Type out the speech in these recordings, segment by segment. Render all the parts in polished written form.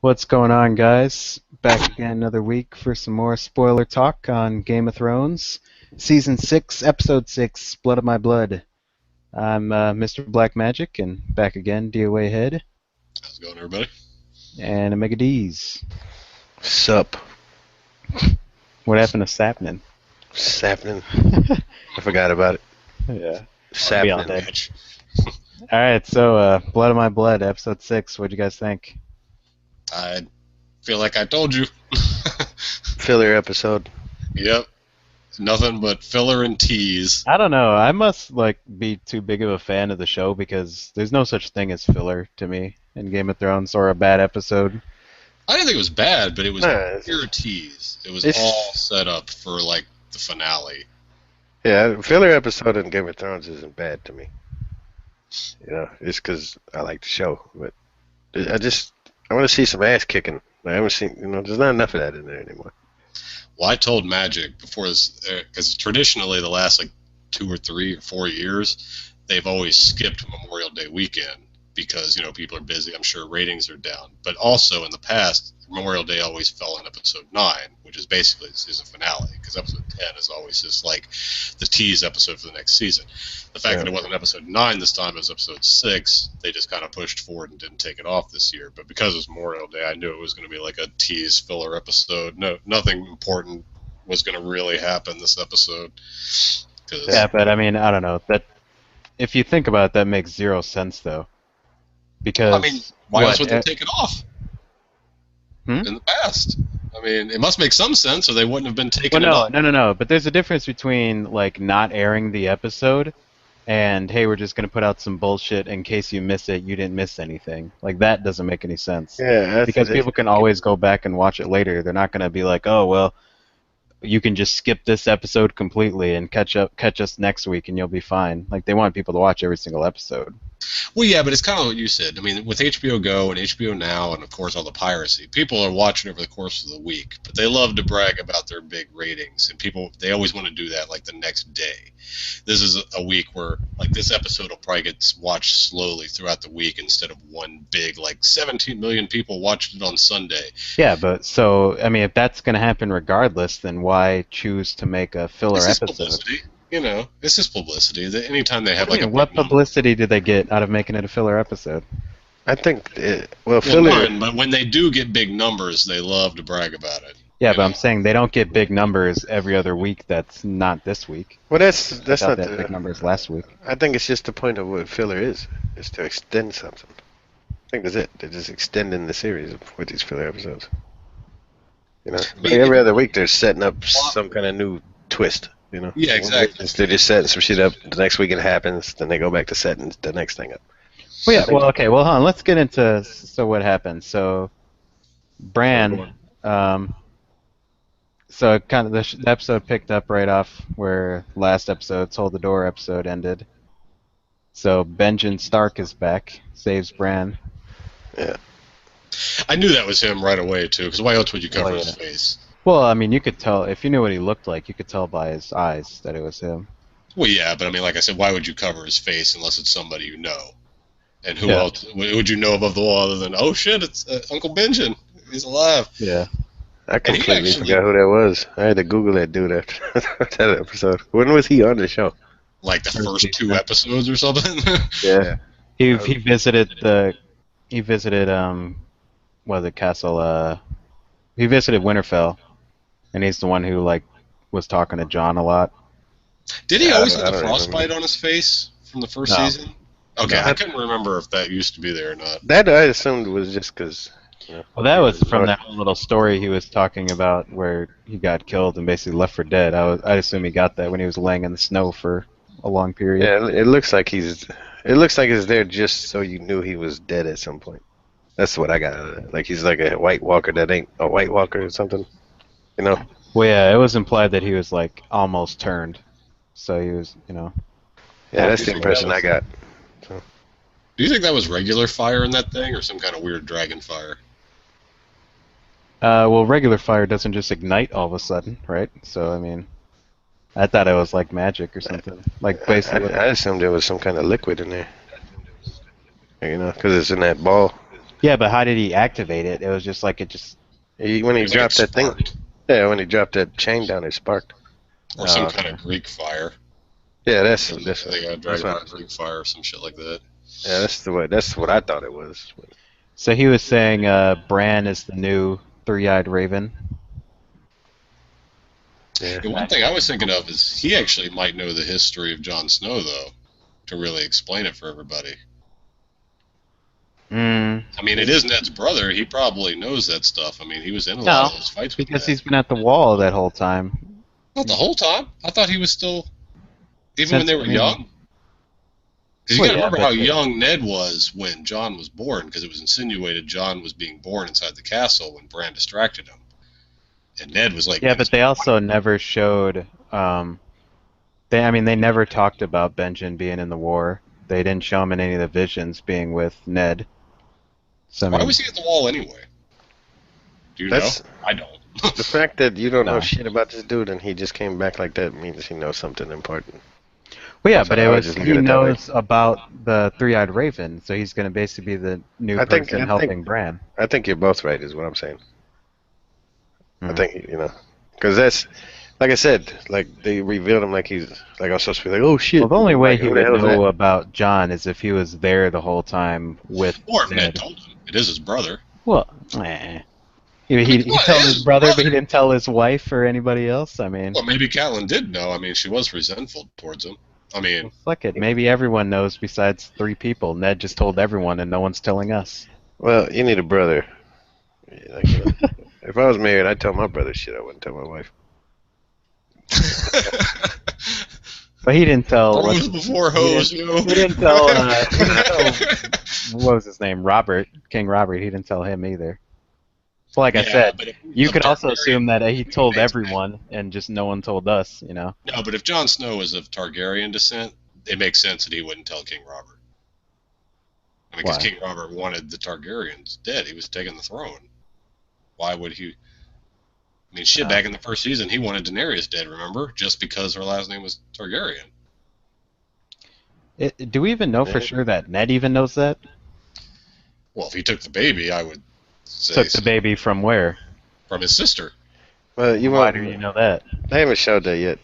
What's going on, guys? Back again another week for some more spoiler talk on Game of Thrones. Season 6, Episode 6, Blood of My Blood. I'm Mr. Black Magic, and back again, DOA Head. How's it going, everybody? And Omega D's. Sup. What happened to Sapnin? Sapnin. I forgot about it. Yeah. Sapnin. Match. Alright, so Blood of My Blood, Episode 6. What'd you guys think? I feel like I told you. Filler episode. Yep. Nothing but filler and tease. I don't know. I must be too big of a fan of the show because there's no such thing as filler to me in Game of Thrones or a bad episode. I didn't think it was bad, but it was pure it's- tease. It was it's- all set up for the finale. Yeah, filler episode in Game of Thrones isn't bad to me. It's because I like the show, but I want to see some ass kicking. I haven't seen, there's not enough of that in there anymore. Well, I told Magic before this, because traditionally the last 2 or 3 or 4 years, they've always skipped Memorial Day weekend because, people are busy. I'm sure ratings are down. But also in the past, Memorial Day always fell on episode 9, which is basically the season finale, because episode 10 is always just the tease episode for the next season. The fact that it wasn't episode 9 this time, it was episode 6, they just kind of pushed forward and didn't take it off this year. But because it was Memorial Day, I knew it was going to be like a tease filler episode. No, nothing important was going to really happen this episode. Yeah, but I mean, I don't know. That if you think about it, that makes zero sense, though. Because why else would they take it off? Hmm? In the past. I mean, it must make some sense, or they wouldn't have been taking it off. No. But there's a difference between not airing the episode and hey, we're just gonna put out some bullshit in case you miss it. You didn't miss anything. That doesn't make any sense. Yeah, Because people can always go back and watch it later. They're not gonna be like, oh well, you can just skip this episode completely and catch us next week and you'll be fine. They want people to watch every single episode. Well, yeah, but it's kind of what you said. I mean, with HBO Go and HBO Now and, of course, all the piracy, people are watching over the course of the week, but they love to brag about their big ratings, and they always want to do that, the next day. This is a week where, this episode will probably get watched slowly throughout the week instead of one big, 17 million people watched it on Sunday. Yeah, but so, I mean, if that's going to happen regardless, then why choose to make a filler episode? Publicity. It's just publicity. Anytime they have what publicity did they get out of making it a filler episode? I think, filler. But when they do get big numbers, they love to brag about it. Yeah, but I'm saying they don't get big numbers every other week. That's not this week. Well, that's not that big numbers last week. I think it's just the point of what filler is to extend something. I think that's it. They're just extending the series with these filler episodes. Every other week they're setting up some kind of new twist. Yeah, exactly. They're just setting some shit up. The next week it happens, then they go back to setting the next thing up. Well, yeah. Well, okay. Well, hold on. Let's get into what happened. So, Bran. So kind of the episode picked up right off where last episode's Hold the Door episode ended. So Benjen Stark is back, saves Bran. Yeah. I knew that was him right away too, because why else would you cover his face? Well, I mean, you could tell if you knew what he looked like. You could tell by his eyes that it was him. Well, yeah, but I mean, like I said, why would you cover his face unless it's somebody you know? And who else would you know above the wall other than, oh shit, it's Uncle Benjen. He's alive. Yeah. I completely forgot who that was. I had to Google that dude after that episode. When was he on the show? The first 2 episodes or something? Yeah. He visited castle. He visited Winterfell, and he's the one who was talking to Jon a lot. Did he always have the frostbite on his face from the first season? Okay, I couldn't remember if that used to be there or not. That I assumed was just because. Well, that was from that little story he was talking about where he got killed and basically left for dead. I assume he got that when he was laying in the snow for a long period. Yeah, it looks like it's there just so you knew he was dead at some point. That's what I got out of it. He's like a White Walker that ain't a White Walker or something. Well, yeah, it was implied that he was almost turned. So he was, Yeah, that's the impression I got. So. Do you think that was regular fire in that thing or some kind of weird dragon fire? Well, regular fire doesn't just ignite all of a sudden, right? So, I mean, I thought it was like magic or something. Basically. I assumed there was some kind of liquid in there. Because it's in that ball. Yeah, but how did he activate it? It was just like it just. When he It's like dropped it that thing. sparked. Yeah, when he dropped that chain down, it sparked. Or some Oh, kind okay. of Greek fire. Yeah, They that's got that's dragon what. by Greek fire or some shit like that. Yeah, that's the way. That's what I thought it was. So he was saying Bran is the new three-eyed raven. Yeah. The one thing I was thinking of is he actually might know the history of Jon Snow, though, to really explain it for everybody. Mm, I mean, it is Ned's brother. He probably knows that stuff. I mean, he was in a No, lot of those fights with because Ned. he's been at the wall that whole time. Not the whole time. I thought he was still, even when Since they were I mean, young. Because you well, got to yeah, remember but how young Ned was when Jon was born, because it was insinuated Jon was being born inside the castle when Bran distracted him. And Ned was like, yeah, in his but they also never showed. They never talked about Benjen being in the war. They didn't show him in any of the visions being with Ned. So I Why mean, was he at the wall anyway? Do you know? That's I don't. the fact that you don't know No. shit about this dude and he just came back like that means he knows something important. well, yeah, So but I it would was just look he at it that way. knows about the three-eyed raven, so he's going to basically be the new I think person I think helping Bran. I think you're both right, is what I'm saying. I Mhm. think because that's like I said, like they revealed him like he's like I'm supposed to be like, oh shit. Well, the only way Like he who the would hell is that? know about John is if he was there the whole time with Or if Ned Ned. told him. It is his brother. Well, He, I he, mean, come he on, told it is his his brother, brother. but he didn't tell his wife or anybody else. I mean, Well, maybe Catelyn did know. I mean, she was resentful towards him. I mean, fuck it. Maybe everyone knows besides three people. Ned just told everyone, and no one's telling us. Well, you need a brother. Like, if I was married, I'd tell my brother shit. I wouldn't tell my wife. But he didn't tell. bros before hoes, you know. He didn't tell. He didn't tell. What was his name? Robert, King Robert. He didn't tell him either. So like I Yeah, said, but if you a could also Targaryen- assume that he told makes sense. everyone, and just no one told us. You know. No, but if Jon Snow is of Targaryen descent, it makes sense that he wouldn't tell King Robert. I mean, because Why? King Robert wanted the Targaryens dead. He was taking the throne. Why would he? I mean, shit, back in the first season, he wanted Daenerys dead, remember? Just because her last name was Targaryen. Do we even know for sure that Ned even knows that? Well, if he took the baby, I would say Took the so. baby from where? From his sister. Well, you Why won't. do you know that? They haven't showed that yet.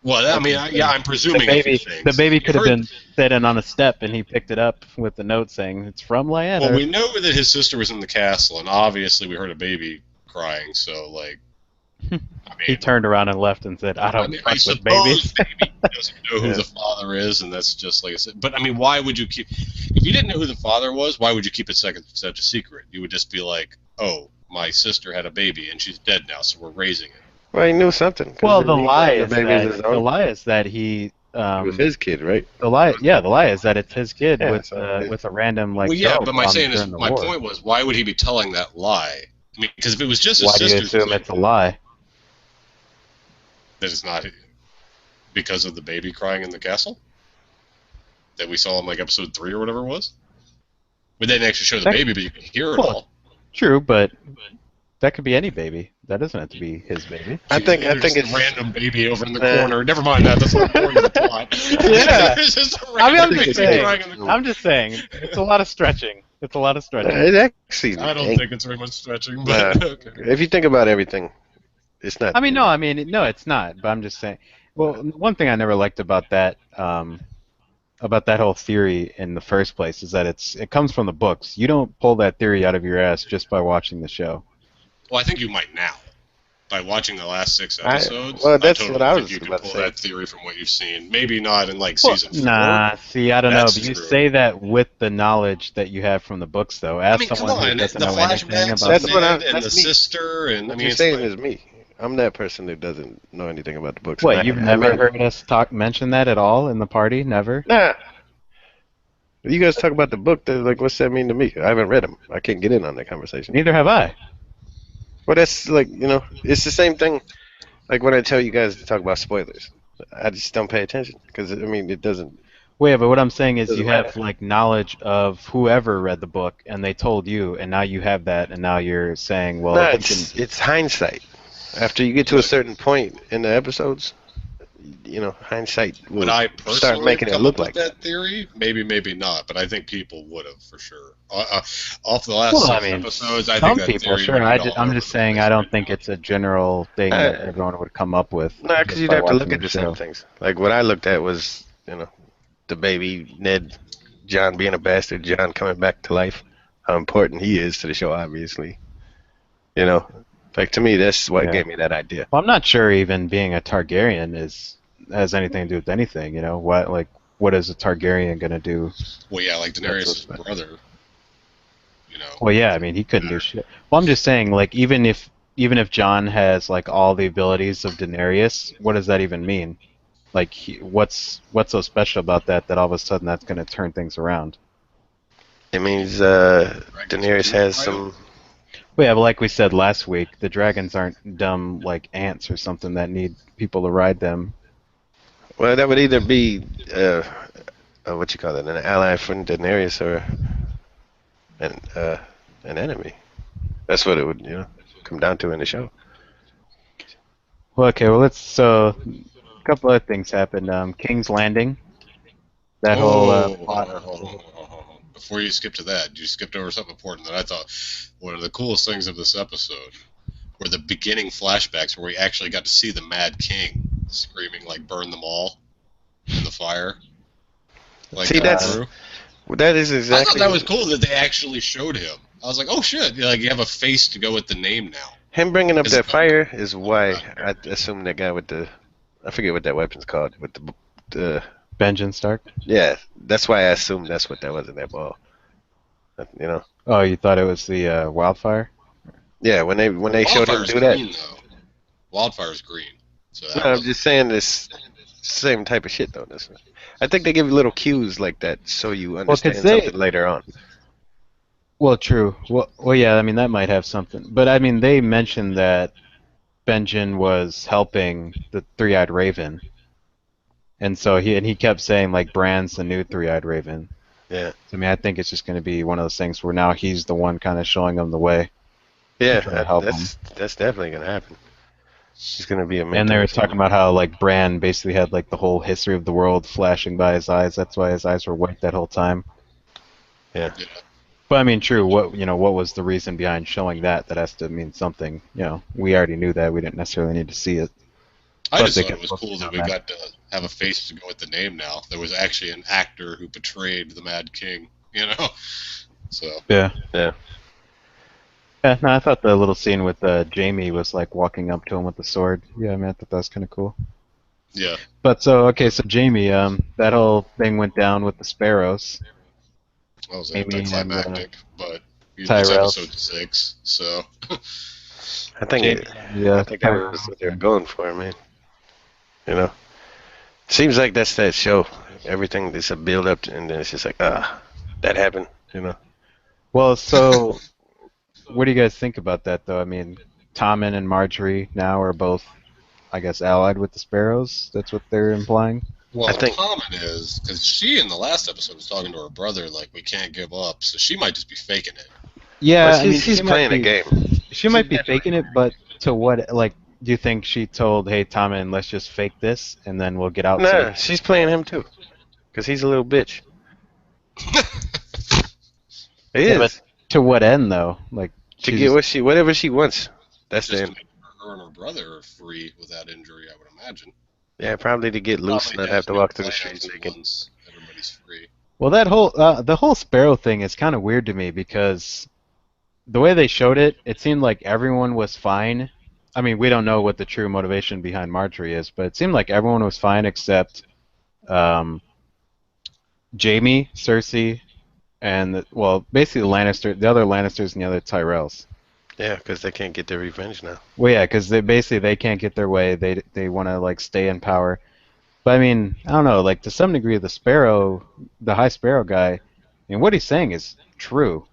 Well, I mean, I'm presuming a few things. The baby could have Heard- been sitting on a step, and he picked it up with the note saying it's from Lyanna. Well, we know that his sister was in the castle, and obviously we heard a baby crying, so, like, I He mean, turned around and left and said, "I don't I fuck with suppose babies." maybe he doesn't know who Yeah. the father is, and that's just like I said. But I mean, why would you keep? If you didn't know who the father was, why would you keep it such a secret? You would just be like, "Oh, my sister had a baby, and she's dead now, so we're raising it." Well, he knew something. 'Cause Well, the he lie named is baby as his that he. It was his kid, right? The lie is that it's his kid Yeah, with so with a random like. Well, yeah, girl but my saying is, during the my war. point was, why would he be telling that lie? I mean, because if it was just his Why do you sister's assume kid, it's a lie? that it's not because of the baby crying in the castle that we saw in like episode 3 or whatever it was. We didn't actually show the baby, but you can hear it Well, all. True, but that could be any baby. That doesn't have to be his baby. I think There's it's a random baby over in the corner. Never mind that. That's not important to the plot. Yeah. There's just a I mean, random I'm just baby saying. crying in the corner. I'm just saying, it's a lot of stretching. It's a lot of stretching. It actually. I don't ain't- think it's very much stretching, but Nah. okay. If you think about everything, it's not. No, it's not. But I'm just saying. Well, one thing I never liked about that whole theory in the first place is that it comes from the books. You don't pull that theory out of your ass just by watching the show. Well, I think you might now. By watching the last 6 episodes, well, that's I totally what I think was you can about to pull say. that theory from what you've seen. Maybe not in like season 4. Nah, see, I don't know. That's But you true. say that with the knowledge that you have from the books, though. As I mean, come someone who on, doesn't the know anything flashbacks about of That's what Ned and the that's me. sister, and I What mean, you're it's saying like, is me. I'm that person who doesn't know anything about the books. What, And you've I never mean, heard us mention that at all in the party? Never? Nah. You guys talk about the book. Like, what's that mean to me? I haven't read them. I can't get in on that conversation. Neither have I. Well, that's like it's the same thing. Like when I tell you guys to talk about spoilers, I just don't pay attention because I mean it doesn't. Wait, but what I'm saying is Doesn't you have matter. like knowledge of whoever read the book and they told you, and now you have that, and now you're saying, well, Nah, if you it's hindsight. After you get to a certain point in the episodes, hindsight will Would I start personally have making it come look up with like that theory? Maybe, maybe not. But I think people would have for sure. Off the last Well, I 6 mean, episodes, I think some that people, theory sure. would be all I'm over just the saying I place don't right think now. it's a general thing that Uh, everyone would come up with no, because just you'd by have to look watching at the the same show. things. Like what I looked at was, the baby Ned, John being a bastard, John coming back to life, how important he is to the show, obviously. You know, like to me, that's what Yeah. gave me that idea. Well, I'm not sure even being a Targaryen has anything to do with anything. What is a Targaryen gonna do? Well, yeah, like That's so Daenerys' special. brother. You know, Well, yeah, I mean, he couldn't do shit. Well, I'm just saying, like, even if John has like all the abilities of Daenerys, what does that even mean? Like, what's so special about that all of a sudden that's gonna turn things around? It means dragons Daenerys do has ride him. some. Well, yeah, but like we said last week, the dragons aren't dumb like ants or something that need people to ride them. Well, that would either be what you call it, an ally from Daenerys or an an enemy. That's what it would, come down to in the show. Well, okay, well so a couple other things happened. King's Landing, that whole plot. Before you skip to that, you skipped over something important that I thought one of the coolest things of this episode were the beginning flashbacks where we actually got to see the Mad King screaming like "burn them all" in the fire, like See, coming through. that is I thought exactly that was cool that they actually showed him. I was like, oh shit, like you have a face to go with the name now. him bringing up Is that it- fire is why I assume that guy with I forget what that weapon's called with the Benjen Stark. yeah, that's why I assumed that's what that was in that ball. You know, Oh, you thought it was the wildfire? yeah, when they showed him Wildfire's do that. green though. Wildfire's green, so No, that I'm wasn't. just saying this same type of shit though. I think they give you little cues like that so you Well, because understand something later on. well, true. Well, yeah. I mean, that might have something, but I mean, they mentioned that Benjen was helping the Three-Eyed Raven, and so he kept saying like Bran's the new Three-Eyed Raven. Yeah, So, I mean, I think it's just going to be one of those things where now he's the one kind of showing them the way and yeah, trying to help them. that's definitely gonna happen. He's gonna be a And they mentor. were Or something. talking about how like Bran basically had like the whole history of the world flashing by his eyes. That's why his eyes were white that whole time. Yeah. Yeah. But I mean, true. What was the reason behind showing that? That has to mean something. We already knew that. We didn't necessarily need to see it. I Plus, just they thought it kept was cool focusing that on we that. got to have a face to go with the name now. There was actually an actor who portrayed the Mad King, you know? So, Yeah. Yeah. Yeah. No, I thought the little scene with Jamie was like walking up to him with the sword. Yeah, I mean, I thought that was kind of cool. yeah. But so Jamie, that whole thing went down with the sparrows. That was Jamie and anticlimactic, but it's Tyrells. episode 6, so. I think Jamie and I think that was what they were going for, man. You know, seems like that's that show. Everything is a build up, and then it's just like, that happened. You know. Well, so what do you guys think about that, though? I mean, Tommen and Marjorie now are both, I guess, allied with the Sparrows. That's what they're implying. Well, I think Tommen is, because she in the last episode was talking to her brother, like, we can't give up, so she might just be faking it. Yeah, well, I mean, she's playing a game. she might be faking it, but to what? Like, do you think she told, "Hey, Tommen, let's just fake this, and then we'll get out Nah, safe"? she's playing him too, because he's a little bitch. He Yeah, but is to what end, though? Like, to she's get whatever she wants. That's the Just to end. make her and her brother free without injury, I would imagine. Yeah, probably to get loose and Probably not have to has walk no through the streets plans naked. once everybody's free. well, the whole Sparrow thing is kind of weird to me because the way they showed it, it seemed like everyone was fine. I mean, we don't know what the true motivation behind Marjorie is, but it seemed like everyone was fine except um, Jamie, Cersei, and basically the other Lannisters and the other Tyrells. Yeah, because they can't get their revenge now. Well, yeah, because they can't get their way. They want to like stay in power. But I mean, I don't know. Like to some degree, the High Sparrow guy, I mean, what he's saying is true.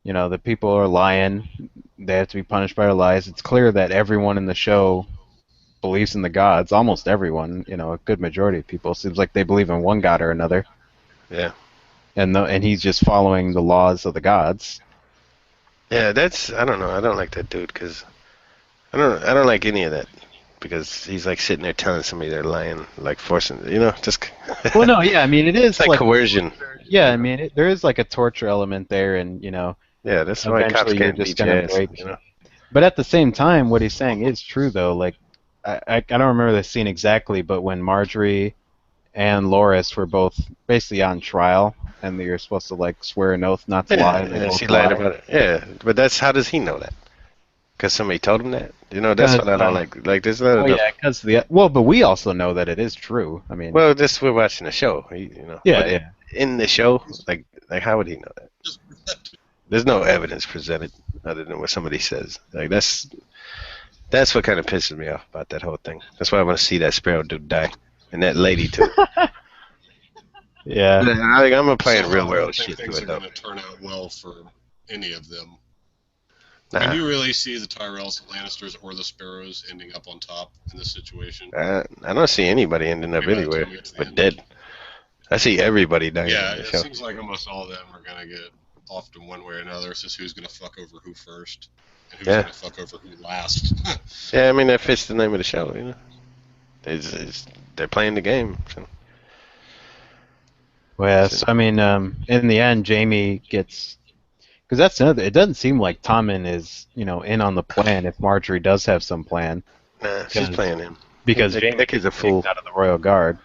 The people are lying. They have to be punished by their lies. It's clear that everyone in the show believes in the gods. Almost everyone, a good majority of people. Seems like they believe in one god or another. Yeah. And he's just following the laws of the gods. Yeah, I don't know. I don't like that dude because I don't like any of that. because he's like sitting there telling somebody they're lying, like forcing, you know, just. Well, no, yeah, I mean it It's is like like coercion. yeah, You I know? mean there is like a torture element there, and Yeah, that's why cops eventually you're can't just beat your gonna ass. break. But at the same time, what he's saying is true though. Like I don't remember the scene exactly, but when Marjorie and Loris were both basically on trial, and you're supposed to like swear an oath not to lie, Yeah, and they and she both lied lie. about it. Yeah, but that's how does he know that? Because somebody told him that. You know, that's what Because I don't like. Like, there's not oh yeah, enough. because but we also know that it is true. I mean, Well, this we're watching a show, yeah, But yeah. in the show, like how would he know that? There's no evidence presented other than what somebody says. Like that's what kind of pisses me off about that whole thing. That's why I want to see that Sparrow dude die, and that lady too. Yeah. But I'm playing real Somehow, I world don't think shit to things it are though. going to turn out well for any of them. I mean, Nah, do you really see the Tyrells, the Lannisters, or the Sparrows ending up on top in this situation? I don't see anybody ending up Maybe by the anywhere time we get to the but end. dead. I see everybody dying Yeah, in the it show. seems like almost all of them are going to get off in one way or another. It's just who's going to fuck over who first, and who's Yeah, going to fuck over who last. yeah. I mean that fits the name of the show. They're playing the game. So. Well, yes. I mean, in the end, Jamie gets because that's another. It doesn't seem like Tommen is in on the plan if Marjorie does have some plan Nah, she's because playing him. Jamie That kid's gets a kicked fool. out of the Royal Guard.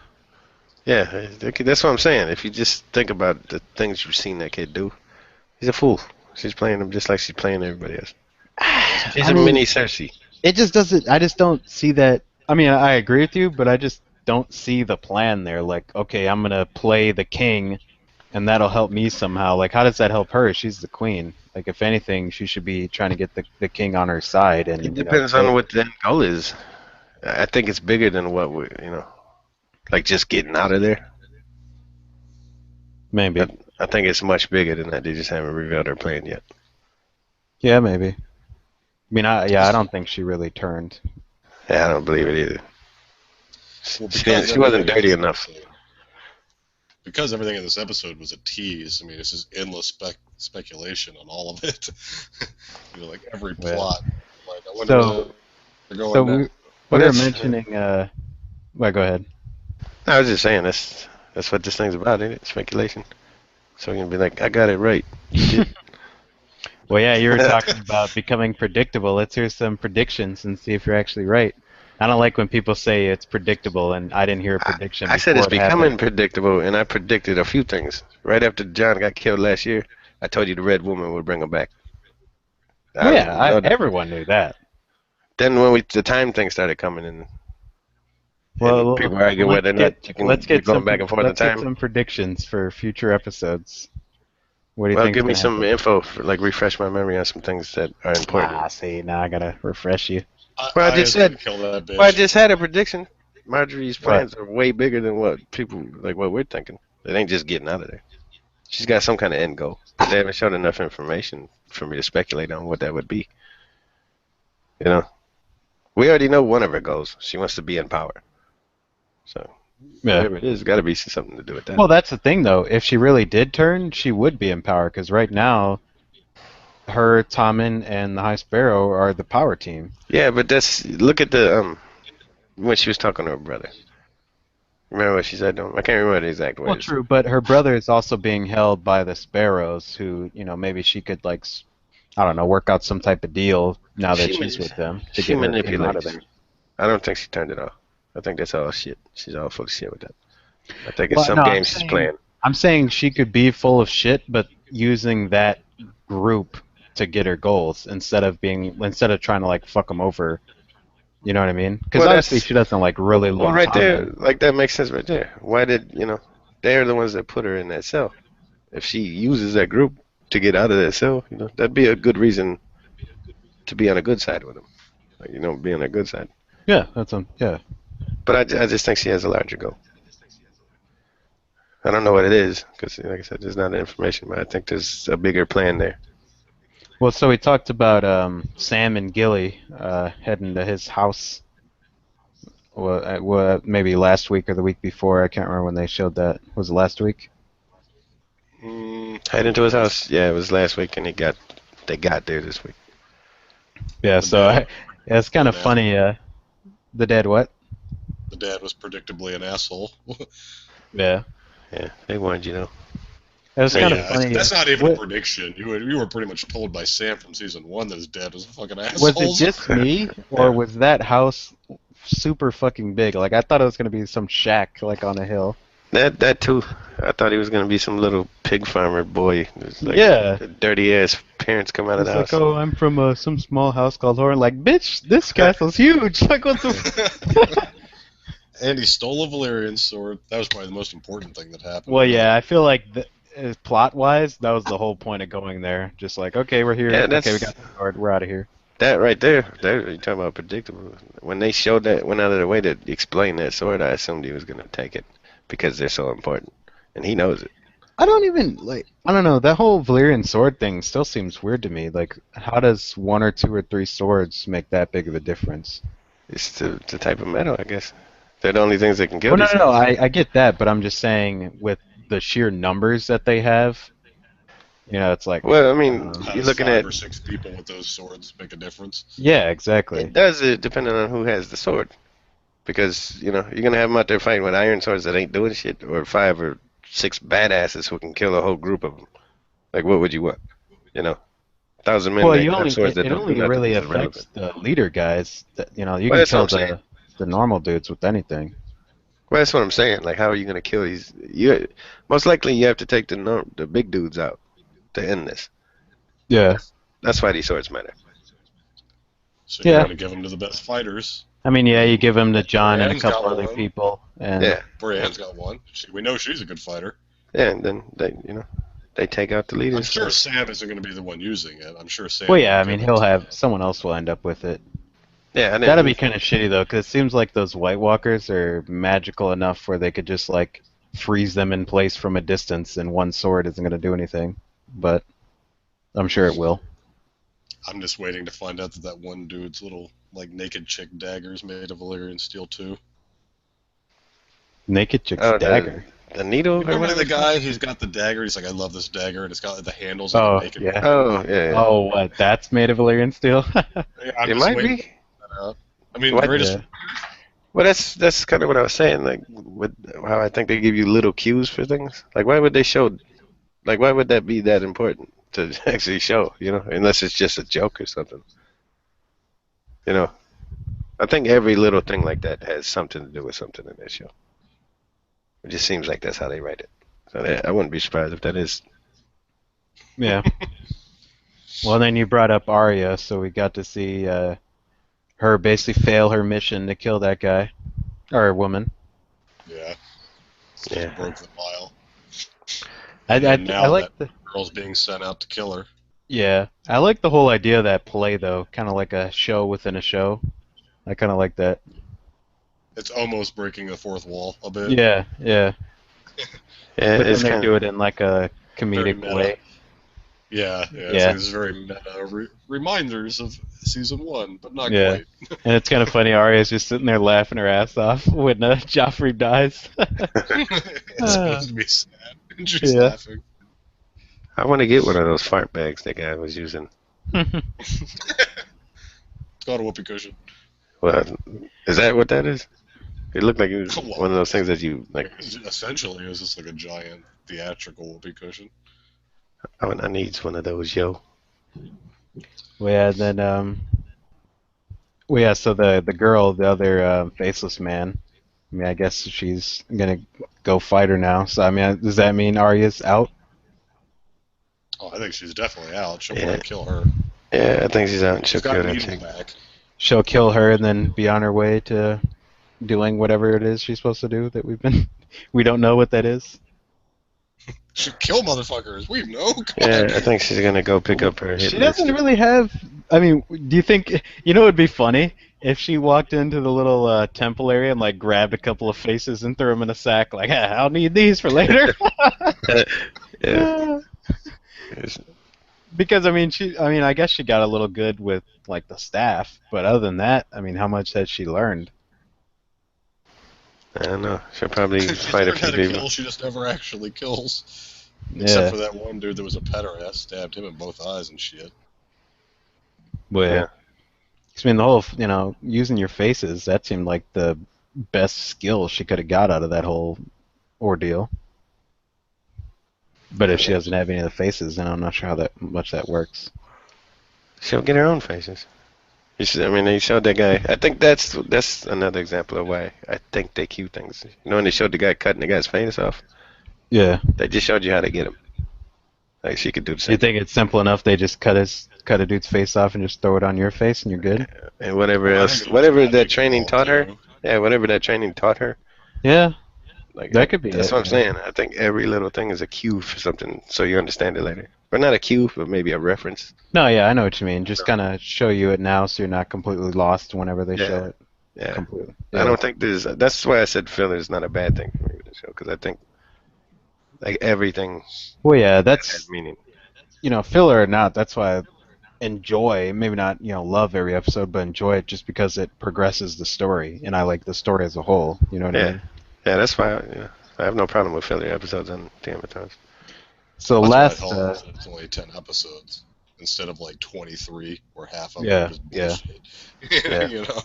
Yeah, that's what I'm saying. If you just think about the things you've seen that kid do, he's a fool. She's playing him just like she's playing everybody else. She's I a mean, mini Cersei. it just doesn't. I just don't see that. I mean, I agree with you, but I just don't see the plan there. Like, okay, I'm gonna play the king, and that'll help me somehow. Like, how does that help her? She's the queen. Like, if anything, she should be trying to get the king on her side It and depends save on what her. the end goal is. I think it's bigger than what like just getting out of there. I, Maybe. I think it's much bigger than that. They just haven't revealed her plan yet. Yeah, maybe. I mean, I Just don't think she really turned. Yeah, I don't believe it either. well, She wasn't dirty enough. Because everything in this episode was a tease. I mean, it's just endless speculation on all of it. Like every Yeah. plot. Like I wonder where they're going So next. we Well, were that's. mentioning. Well, go ahead. I was just saying that's what this thing's about, ain't it? Speculation. So you're gonna be like, I got it right. Well, yeah, you were talking about becoming predictable. Let's hear some predictions and see if you're actually right. I don't like when people say it's predictable and I didn't hear a prediction I said before it's it happened. becoming predictable, and I predicted a few things. Right after John got killed last year, I told you the Red Woman would bring him back. Well, I yeah, know that. everyone knew that. Then when the time thing started coming in, and Well, people argue whether or not you can be going back and forth in let's get time. some predictions for future episodes. What do you Well, think's give me gonna some happen? info, like refresh my memory on some things that are important. See, now I gotta refresh you. Well, I I just was going said. to kill that bitch. Well, I just had a prediction. Marjorie's What? plans are way bigger than what people like what we're thinking. It ain't just getting out of there. She's got some kind of end goal, but they haven't shown enough information for me to speculate on what that would be. You know, we already know one of her goals. She wants to be in power. So Yeah. whatever it is, got to be something to do with that. Well, that's the thing, though. If she really did turn, she would be in power. Because right now, her, Tommen, and the High Sparrow are the power team. Yeah, but that's look at the when she was talking to her brother. Remember what she said to him? I can't remember the exact Well, words. true, but her brother is also being held by the Sparrows, who maybe she could like, I don't know, work out some type of deal now that She she's with them to she get him out of manipulates. there. I don't think she turned it off. I think that's all shit. She's all full of shit with that. I think it's Well, some no, game she's playing. I'm saying she could be full of shit, but using that group to get her goals instead of trying to like fuck them over. You know what I mean? Because Well, obviously that's she doesn't like really well love right there. Tommen. Like that makes sense right there. Why did they're the ones that put her in that cell. If she uses that group to get out of that cell, that'd be a good reason to be on a good side with them. Like be on a good side. Yeah, yeah. But I just think she has a larger goal. I don't know what it is because, like I said, there's not information. But I think there's a bigger plan there. Well, so we talked about Sam and Gilly heading to his house. Maybe last week or the week before. I can't remember when they showed that. Was it last week? Head into his house. Yeah, it was last week, and they got there this week. Yeah. So it's kind of funny. The dad what? The dad was predictably an asshole. Yeah. Yeah, they warned you, though. It was But kind of yeah, funny. that's not even a What, prediction. You were pretty much told by Sam from season 1 that his dad was a fucking was it asshole. just me, or Yeah. was that house super fucking big? Like, I thought it was gonna be some shack, like, on a hill. That too. I thought he was gonna be some little pig farmer boy. It was like Yeah. the dirty ass parents come out of the He's like, house. oh, I'm from some small house called Horn. Like, bitch, this castle's huge. Like, what the? And he stole a Valyrian sword. That was probably the most important thing that happened. Well, yeah, I feel like plot-wise, that was the whole point of going there. Just like, okay, we're here. Yeah, Okay, we that's got the sword. We're out of here. that right there. That you talking about predictable. When they showed that, went out of their way to explain that sword, I assumed he was gonna take it because they're so important, and he knows it. I don't even like. I don't know. That whole Valyrian sword thing still seems weird to me. Like, how does one or two or three swords make that big of a difference? It's the type of metal, I guess. They're the only things that can kill Well, no, these no, no. things. I get that, but I'm just saying with the sheer numbers that they have, it's like, Well, I I don't mean, know. How you're does looking 5 at or 6 people with those swords make a difference? Yeah, exactly. it does it depending on who has the sword, because you're gonna have them out there fighting with iron swords that ain't doing shit, or 5 or 6 badasses who can kill a whole group of them. Like, what would you want? You know, 1,000 men Well, that have swords that it don't do only nothing really is affects irrelevant. the leader guys. You Well, can that's what kill I'm saying. the normal dudes with anything. Well, that's what I'm saying. Like, how are you gonna kill these? You most likely you have to take the big dudes out to end this. Yeah. That's why these swords matter. So you're Yeah. going to give them to the best fighters. I mean, yeah, you give them to John and a Brienne's got couple other one. people, and Yeah, Brienne's got one. We know she's a good fighter. yeah, and then they take out the I'm leaders. sure Sam isn't going to be the one using it. I'm sure Sam well, will yeah, I give mean, it he'll to have someone else will end up with it. Yeah, and That'd be then kind of shitty though, because it seems like those White Walkers are magical enough where they could just like freeze them in place from a distance, and one sword isn't going to do anything. But I'm sure it will. I'm just waiting to find out that one dude's little like naked chick daggers made of Valyrian steel too. Naked chick's oh, dagger. the needle or Remember whatever. the guy who's got the dagger? He's like, I love this dagger, and it's got the handles like Oh, a naked. yeah. Oh, yeah, yeah. Oh, what? That's made of Valyrian steel? Yeah, I'm It just might waiting to be. find that out. I mean, What? greatest. Yeah. Well, that's kind of what I was saying. Like, with how I think they give you little cues for things. Like, why would they show? Like, why would that be that important to actually show? Unless it's just a joke or something. You know, I think every little thing like that has something to do with something in that show. It just seems like that's how they write it. So I wouldn't be surprised if that is. Yeah. Well, then you brought up Arya, so we got to see her basically fail her mission to kill that guy or woman. Yeah. Yeah. Broke the vial. I And now like that girl's being sent out to kill her. I like the whole idea of that play though, kind of like a show within a show. I kind of like that. It's almost breaking the fourth wall a bit. Yeah, yeah. Yeah, But it's then they kind do of. it in like a Very comedic meta. way. Yeah. Yeah. It's like this is very meta reminders of season 1, but not Yeah. quite. And it's kind of funny. Arya's just sitting there laughing her ass off when Joffrey dies. It's supposed to be sad. And she's Yeah. laughing. I want to get one of those fart bags that guy was using. It's called a whoopee cushion. Well, is that what that is? It looked like it was one of those things that you like. Essentially, it was just like a giant theatrical whoopee cushion. I need one of those, yo. Well, yeah, then well, yeah. So the girl, the other faceless man. I mean, I guess she's gonna go fight her now. So I mean, does that mean Arya's out? Oh, I think she's definitely out. She'll Yeah. probably kill her. Yeah, I think she's out and she'll She's got kill that needle chick. back. She'll kill her and then be on her way to doing whatever it is she's supposed to do that we don't know what that is. She'll kill motherfuckers. We know. Come Yeah, on. I think she's gonna go pick up her hit She list. doesn't really have. I mean, do you think it would be funny if she walked into the little temple area and like grabbed a couple of faces and threw them in a sack? Like, ah, I'll need these for later. Yeah. It's- Because I mean, I guess she got a little good with like the staff, but other than that, I mean, how much has she learned? I don't know. She'll probably She's fight a learned how few to people. kill. She just never actually kills. Yeah, Except for that one dude that was a pederast, stabbed him in both eyes and shit. well, Yeah. I mean, the whole, using your faces, that seemed like the best skill she could have got out of that whole ordeal. But if she doesn't have any of the faces, then I'm not sure how much that works. She'll get her own faces. They showed that guy. I think that's another example of why I think they cue things. When they showed the guy cutting the guy's face off, Yeah. they just showed you how to get him. Like she could do the same. You think it's simple enough? They just cut a dude's face off and just throw it on your face, and you're good. And whatever Well, I else, think it was whatever magic that training involved, taught her. too. Yeah, whatever that training taught her. Yeah, Like that could be that's it. what I'm saying. I think every little thing is a cue for something, so you understand it later. Or not a cue, but maybe a reference. No, yeah, I know what you mean. Just kind of show you it now, so you're not completely lost whenever they show it. Yeah. Completely. I Yeah. don't think there's. That's why I said filler is not a bad thing for me with the show, because I think like everything Well, yeah, has that's meaning. filler or not. That's why I enjoy, maybe not love every episode, but enjoy it just because it progresses the story, and I like the story as a whole. You know what I Yeah, mean? yeah. That's why I have no problem with filler episodes on Game of Thrones. So That's last, what I thought. It's only 10 episodes instead of like 23, where half of them Yeah, are just yeah. bullshit. Yeah. You know.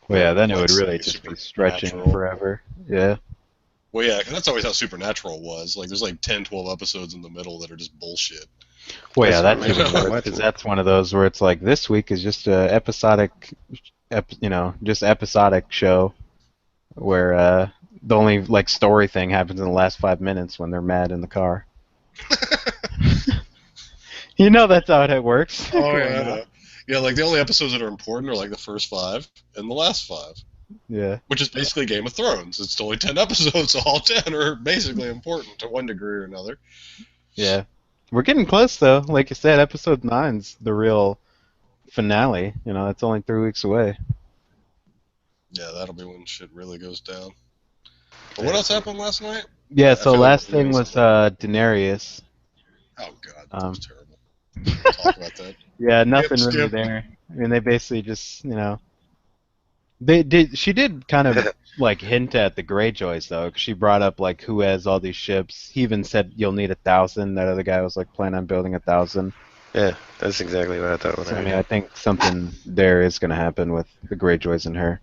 well, yeah, then it Like, would really say, just be stretching Supernatural. forever. Yeah. Well, yeah, 'cause that's always how Supernatural was. Like, there's like 10, 12 episodes in the middle that are just bullshit. Well, yeah, That's that's what even makes me worse watch because it. that's one of those where it's like this week is just a episodic, just episodic show where the only like story thing happens in the last 5 minutes when they're mad in the car. That's how it works. Oh, Come yeah, on I now. know. Yeah, like the only episodes that are important are like the first 5 and the last 5, Yeah. which is basically Game of Thrones. It's only 10 episodes, so all 10 are basically important to one degree or another. Yeah. We're getting close though. Like you said, episode 9's the real finale. It's only 3 weeks away. Yeah, that'll be when shit really goes down. But what else happened last night? Yeah. I So feel like last we're doing thing was something. Daenerys. Oh god, that was Um, terrible. We'll talk about that. Yeah, nothing really Skip. there. I mean, they basically just, they did. She did kind of like hint at the Greyjoys though, 'cause she brought up like who has all these ships. He even said you'll need 1,000. That other guy was like planning on building 1,000. Yeah, that's exactly what I thought when So I I heard mean, that. I think something there is going to happen with the Greyjoys and her.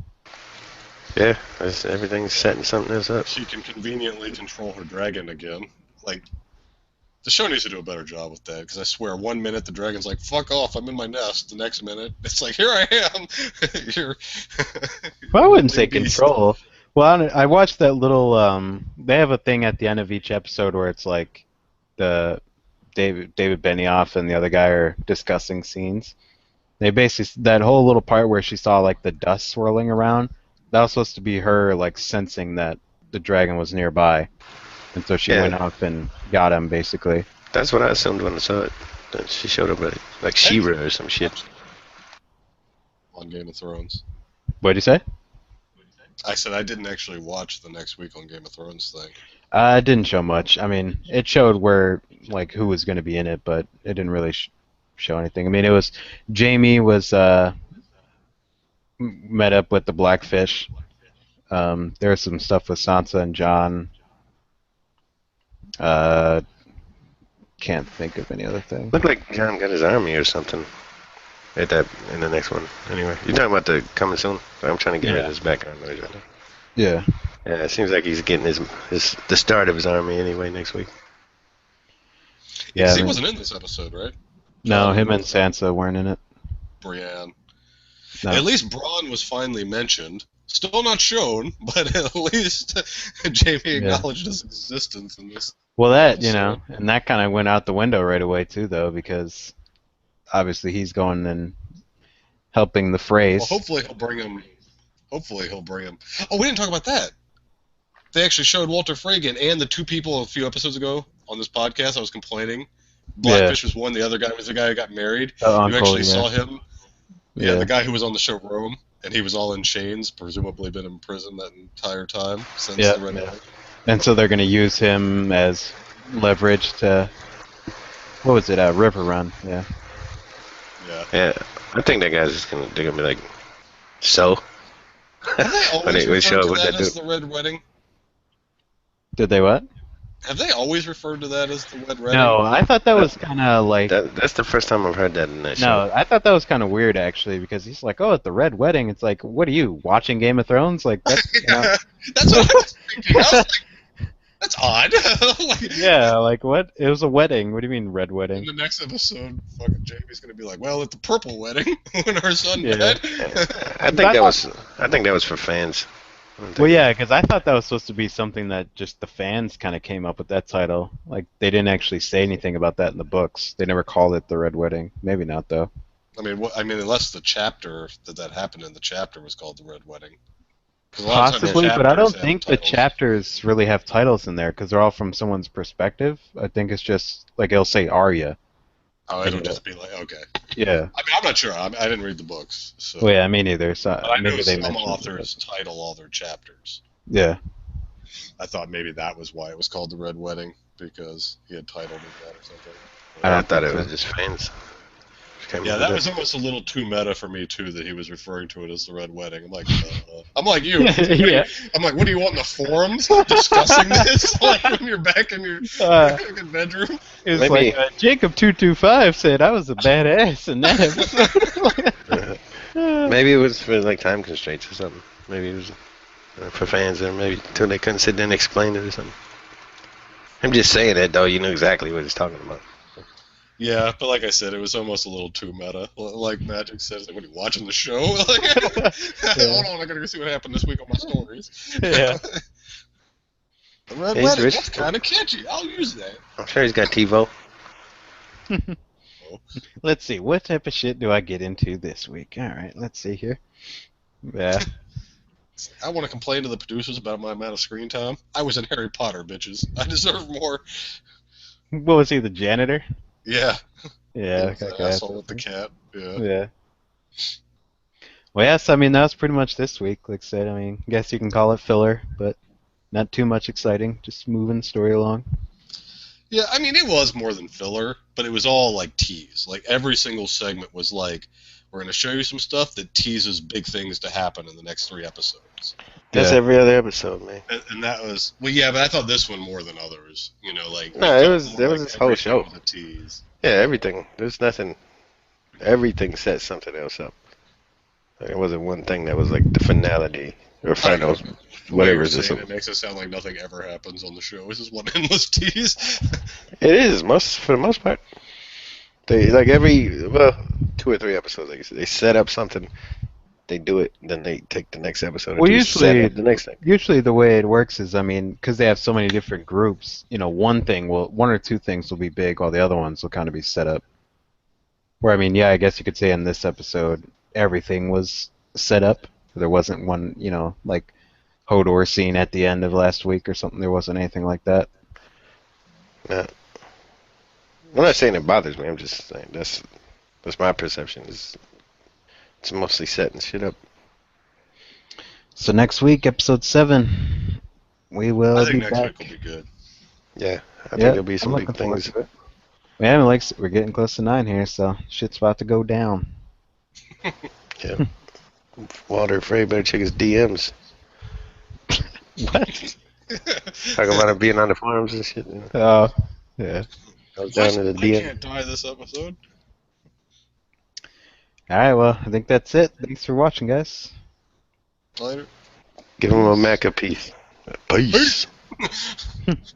Yeah, everything's setting something else up. She can conveniently control her dragon again. Like, the show needs to do a better job with that, because I swear, 1 minute the dragon's like, fuck off, I'm in my nest. The next minute, it's like, here I am. You're Well, I wouldn't say beast. control. Well, I watched that little. They have a thing at the end of each episode where it's like the David Benioff and the other guy are discussing scenes. They basically that whole little part where she saw like the dust swirling around. That was supposed to be her like sensing that the dragon was nearby, and so she Yeah. went up and got him basically. That's what I assumed when I saw it. That she showed up like She-Ra or some shit. On Game of Thrones. What'd you say? I said I didn't actually watch the next week on Game of Thrones thing. It didn't show much. I mean, it showed where like who was going to be in it, but it didn't really show anything. I mean, it was Jamie was met up with the Blackfish. There was some stuff with Sansa and Jon. Can't think of any other thing. Looked like John got his army or something. In the next one. Anyway, you're talking about the coming soon. I'm trying to get rid of this background noise right now. Yeah. Yeah, it seems like he's getting the start of his army anyway next week. Yeah. He wasn't in this episode, right? No, him and Sansa weren't in it. Brienne. No. At least Bronn was finally mentioned. Still not shown, but at least Jamie acknowledged his existence in this. Well, that, and that kind of went out the window right away, too, though, because obviously he's going and helping the phrase. Well, hopefully he'll bring him. Oh, we didn't talk about that. They actually showed Walter Frey again, and the two people a few episodes ago on this podcast I was complaining. Blackfish was one, the other guy was the guy who got married. Oh, You Uncle, actually saw him. Yeah. The guy who was on the show Rome, and he was all in chains, presumably been in prison that entire time since the Red Wedding. And so they're going to use him as leverage to, what was it, River Run, yeah. Yeah, I think that guy's just they're gonna be like, so. Have they always When they referred show to what that they as do. the Red Wedding? Did they what? Have they always referred to that as the wed wedding? No, I thought that was kind of like. That's the first time I've heard that in that show. No, I thought that was kind of weird actually, because he's like, "Oh, at the red wedding." It's like, what are you watching Game of Thrones? Like that's That's what I was thinking. I was like, that's odd. Like, yeah, like what? It was a wedding. What do you mean red in wedding? the next episode, fucking Jamie's gonna be like, "Well, at the purple wedding when our son Yeah. died." I think that was for fans. I don't Well, think- yeah, because I thought that was supposed to be something that just the fans kind of came up with that title. Like they didn't actually say anything about that in the books. They never called it the red wedding. Maybe not though. I mean, unless the chapter that happened in the chapter was called the red wedding. 'Cause a lot of times Possibly, but I chapters don't have think the titles. chapters really have titles in there because they're all from someone's perspective. I think it's just like it'll say Arya. Oh, it'll just be like, okay. Yeah. I mean, I'm not sure. I didn't read the books, so. Well, yeah, me neither. So But I know maybe they some mentioned it. authors title all their chapters. Yeah. I thought maybe that was why it was called the Red Wedding, because he had titled it that or something. I thought it was just fans. Yeah, that was almost a little too meta for me too. That he was referring to it as the Red Wedding. I'm like you. Yeah. I'm like, what do you want in the forums discussing this? Like when you're back in your fucking bedroom. It's Maybe- like Jacob225 said I was a badass in that episode. Maybe it was for like time constraints or something. Maybe it was for fans, or maybe until they couldn't sit there and explain it or something. I'm just saying it though. You know exactly what he's talking about. Yeah, but like I said, it was almost a little too meta. Like Magic says, like, what are you watching the show? Like, hold on, I gotta go see what happened this week on my stories. Yeah. The Red He's Wedding, rich. that's kind of catchy. I'll use that. I'm sure he's got TiVo. Let's see, what type of shit do I get into this week? All right, let's see here. Yeah. I want to complain to the producers about my amount of screen time. I was in Harry Potter, bitches. I deserve more. What was he, the janitor? Yeah. Yeah. The Okay. asshole with the cat. Yeah. Yeah. Well, yes, I mean, that was pretty much this week. Like I said, I mean, I guess you can call it filler, but not too much exciting. Just moving the story along. Yeah, I mean, it was more than filler, but it was all like tease. Like every single segment was like, we're going to show you some stuff that teases big things to happen in the next 3 episodes. That's Yeah. every other episode, man. And that was, well, yeah, but I thought this one more than others. You know, like. No, it was this whole everything show. was a tease. Yeah, everything. There's nothing. Everything sets something else up. Like, it wasn't one thing that was like the finality or finals, The way whatever. you're It's just saying it makes it sound like nothing ever happens on the show. This is one endless tease. It is for the most part. They like every 2 or 3 episodes. Like I said, they set up something, they do it, then they take the next episode. Well, and usually- set up the next thing. Usually the way it works is, I mean, because they have so many different groups, you know, one or two things will be big while the other ones will kind of be set up. Where, I mean, yeah, I guess you could say in this episode, everything was set up. There wasn't one, you know, like Hodor scene at the end of last week or something. There wasn't anything like that. Yeah. I'm not saying it bothers me. I'm just saying that's my perception. It's mostly setting shit up. So next week, episode 7, we will I be think next back. week will be good. Yeah, I think Yeah, there'll be some I'm big looking forward things. to it. Man, like we're getting close to 9 here, so shit's about to go down. Yeah. Walter Frey better check his DMs. What? Talking about him being on the forums and shit. You know. Oh, yeah. Goes down to the I DM. can't die this episode. All right, well, I think that's it. Thanks for watching, guys. Later. Give him a Mac a piece. Peace. Peace.